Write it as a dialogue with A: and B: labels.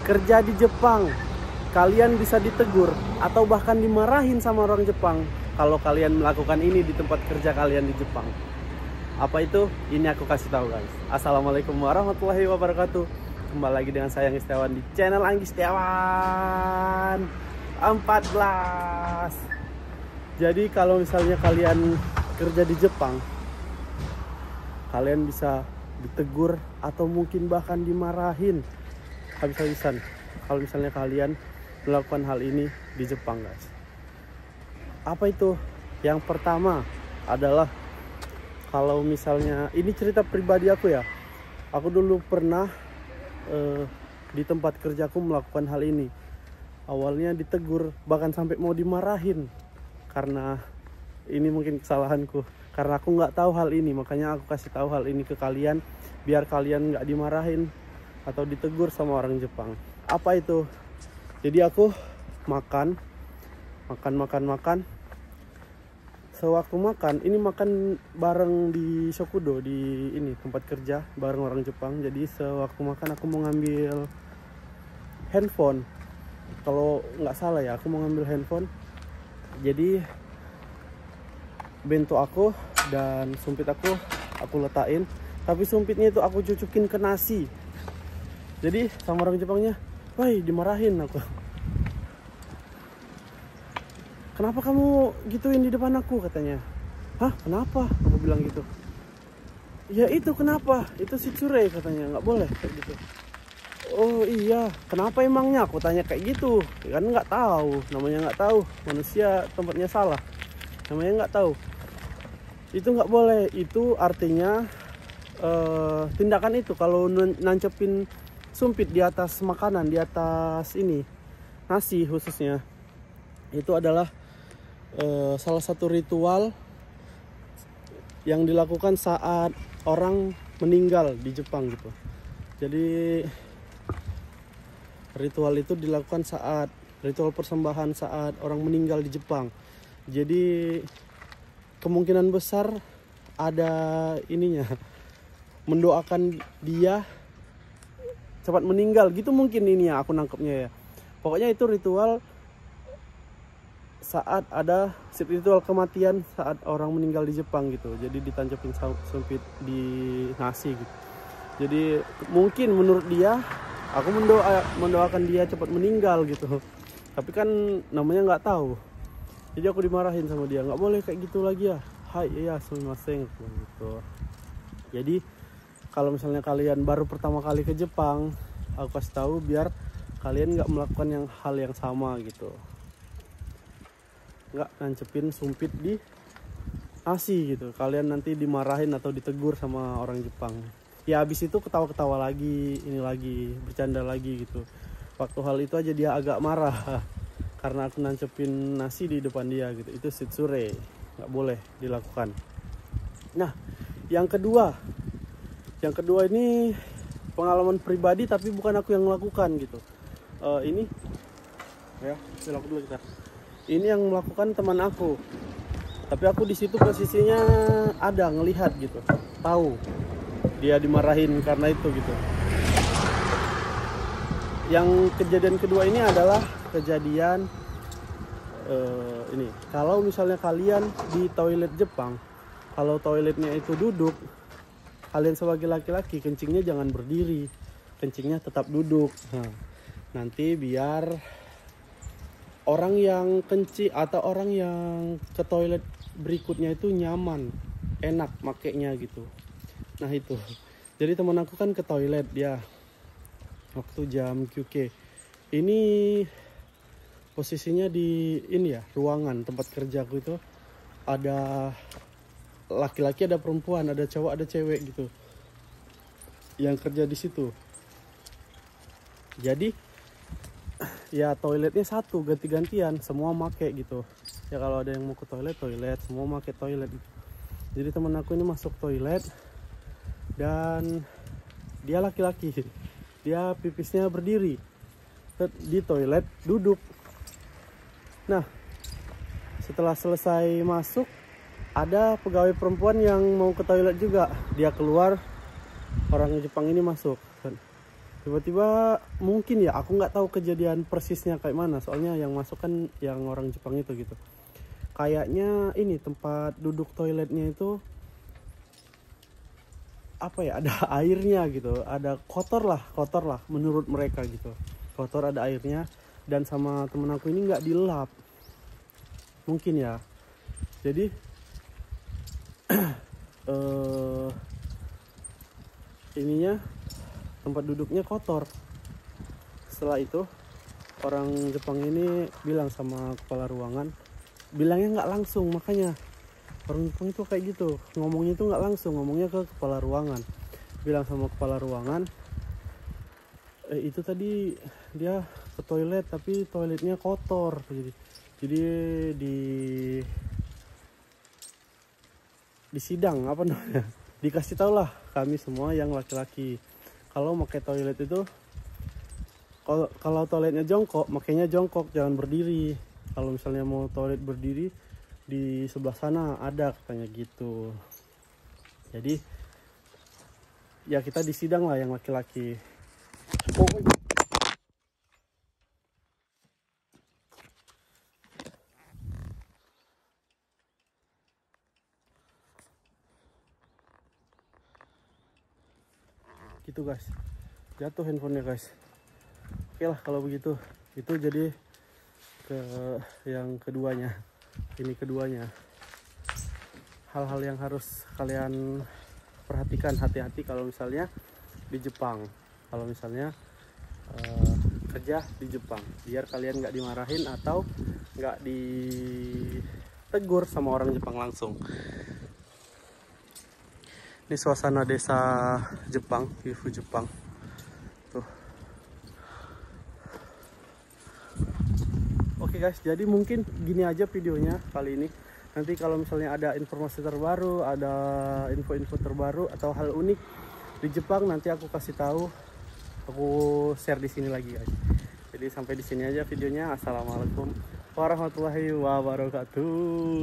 A: kerja di Jepang, kalian bisa ditegur atau bahkan dimarahin sama orang Jepang kalau kalian melakukan ini di tempat kerja kalian di Jepang. Apa itu? Ini aku kasih tahu guys. Assalamualaikum warahmatullahi wabarakatuh. Kembali lagi dengan saya Anggi Setiawan di channel Anggi Setiawan 14. Jadi kalau misalnya kalian kerja di Jepang, kalian bisa ditegur atau mungkin bahkan dimarahin habis-habisan kalau misalnya kalian melakukan hal ini di Jepang guys. Apa itu? Yang pertama adalah kalau misalnya ini cerita pribadi aku ya. Aku dulu pernah di tempat kerjaku melakukan hal ini. Awalnya ditegur, bahkan sampai mau dimarahin. Karena ini mungkin kesalahanku. Karena aku nggak tahu hal ini, makanya aku kasih tahu hal ini ke kalian biar kalian nggak dimarahin atau ditegur sama orang Jepang. Apa itu? Jadi aku makan. Sewaktu makan, ini makan bareng di Shokudo, di ini tempat kerja bareng orang Jepang. Jadi sewaktu makan aku mau ngambil handphone. Kalau nggak salah ya, aku mau ngambil handphone. Jadi bento aku dan sumpit aku letain, tapi sumpitnya itu aku cucukin ke nasi. Jadi sama orang Jepangnya, "Woi," dimarahin aku. "Kenapa kamu gituin di depan aku?" katanya. "Hah, kenapa?" aku bilang gitu. "Ya itu kenapa? Itu shitsure," katanya, "nggak boleh kayak gitu." "Oh iya, kenapa emangnya?" aku tanya kayak gitu. Kan nggak tahu, namanya nggak tahu, manusia tempatnya salah, namanya nggak tahu. Itu nggak boleh. Itu artinya tindakan itu kalau nancepin sumpit di atas makanan, di atas ini nasi khususnya, itu adalah salah satu ritual yang dilakukan saat orang meninggal di Jepang gitu. Jadi ritual itu dilakukan saat ritual persembahan saat orang meninggal di Jepang. Jadi kemungkinan besar ada ininya, mendoakan dia cepat meninggal gitu mungkin ini ya, aku nangkepnya ya. Pokoknya itu ritual saat ada ritual kematian saat orang meninggal di Jepang gitu. Jadi ditancapin sumpit di nasi gitu. Jadi mungkin menurut dia aku mendoakan dia cepat meninggal gitu. Tapi kan namanya nggak tahu. Jadi aku dimarahin sama dia, "Nggak boleh kayak gitu lagi ya." "Hai, iya, sumimasen," gitu. Jadi kalau misalnya kalian baru pertama kali ke Jepang, aku kasih tahu biar kalian nggak melakukan hal yang sama gitu. Nggak nancepin sumpit di nasi gitu. Kalian nanti dimarahin atau ditegur sama orang Jepang. Ya habis itu ketawa-ketawa lagi, ini lagi, bercanda lagi gitu. Waktu hal itu aja dia agak marah karena aku nancepin nasi di depan dia gitu. Itu shitsure, nggak boleh dilakukan. Nah, yang kedua ini pengalaman pribadi tapi bukan aku yang melakukan gitu. Ini ya, belok dulu kita. Ini yang melakukan teman aku. Tapi aku di situ posisinya ada ngelihat gitu, tahu dia dimarahin karena itu gitu. Yang kejadian kedua ini adalah kejadian ini. Kalau misalnya kalian di toilet Jepang, kalau toiletnya itu duduk, kalian sebagai laki-laki kencingnya jangan berdiri, kencingnya tetap duduk. Nah, nanti biar orang yang kencing atau orang yang ke toilet berikutnya itu nyaman, enak makainya gitu. Nah itu. Jadi teman aku kan ke toilet dia waktu jam QK. Ini posisinya di ini ya, ruangan tempat kerjaku itu ada laki-laki, ada perempuan, ada cowok, ada cewek gitu yang kerja di situ. Jadi ya toiletnya satu, ganti-gantian, semua make gitu. Ya kalau ada yang mau ke toilet, semua make toilet. Jadi teman aku ini masuk toilet dan dia laki-laki. Dia pipisnya berdiri di toilet, duduk. Nah, setelah selesai masuk, ada pegawai perempuan yang mau ke toilet juga. Dia keluar, orang Jepang ini masuk. Tiba-tiba mungkin ya, aku nggak tahu kejadian persisnya kayak mana, soalnya yang masuk kan yang orang Jepang itu gitu. Kayaknya ini tempat duduk toiletnya itu apa ya, ada airnya gitu, ada kotor lah menurut mereka gitu, kotor, ada airnya. Dan sama temen aku ini nggak dilap mungkin ya, jadi ininya tempat duduknya kotor. Setelah itu orang Jepang ini bilang sama kepala ruangan, bilangnya nggak langsung, makanya orang Jepang itu kayak gitu, ngomongnya itu nggak langsung, ngomongnya ke kepala ruangan. Bilang sama kepala ruangan, itu tadi dia ke toilet tapi toiletnya kotor. Jadi di sidang apa namanya, dikasih tau lah kami semua yang laki-laki, kalau pakai toilet itu, kalau toiletnya jongkok, makanya jongkok, jangan berdiri. Kalau misalnya mau toilet berdiri, di sebelah sana ada katanya gitu. Jadi ya kita disidang lah yang laki-laki. Gitu guys, jatuh handphonenya guys. Oke lah kalau begitu, itu jadi ke yang keduanya. Ini keduanya, hal-hal yang harus kalian perhatikan, hati-hati kalau misalnya di Jepang, kalau misalnya kerja di Jepang, biar kalian nggak dimarahin atau nggak ditegur sama orang Jepang langsung. Ini suasana desa Jepang, view Jepang tuh. Oke guys, jadi mungkin gini aja videonya kali ini. Nanti kalau misalnya ada informasi terbaru, ada info-info terbaru atau hal unik di Jepang, nanti aku kasih tahu, aku share di sini lagi guys. Jadi sampai di sini aja videonya. Assalamualaikum warahmatullahi wabarakatuh.